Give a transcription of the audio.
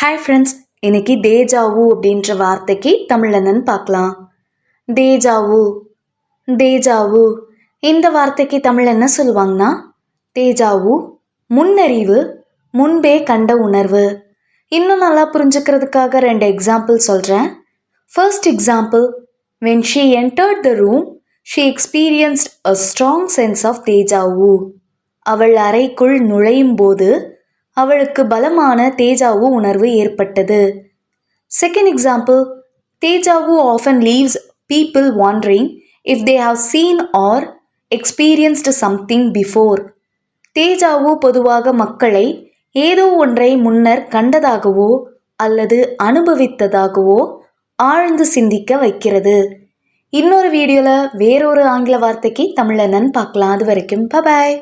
Hi friends, இன்னைக்கு deja vu அப்படின்ற வார்த்தைக்கு தமிழ் என்னன்னு பார்க்கலாம். தேஜாவு தேஜாவு இந்த வார்த்தைக்கு தமிழ் என்ன சொல்லுவாங்கன்னா, தேஜாவு முன்னறிவு, முன்பே கண்ட உணர்வு. இன்னும் நல்லா புரிஞ்சுக்கிறதுக்காக 2 எக்ஸாம்பிள் சொல்கிறேன். First example, when she entered the room, she experienced a strong sense of deja vu. அவள் அறைக்குள் நுழையும் போது அவளுக்கு பலமான தேஜாவு உணர்வு ஏற்பட்டது. Second example, deja vu often leaves people wondering if they have seen or experienced something before. Deja vu பொதுவாக மக்களை ஏதோ ஒன்றை முன்னர் கண்டதாகவோ அல்லது அனுபவித்ததாகவோ ஆழ்ந்து சிந்திக்க வைக்கிறது. இன்னொரு வீடியோவில் வேறொரு ஆங்கில வார்த்தைக்கு தமிழ் என்னன்னு பார்க்கலாம். அது வரைக்கும் பாய்.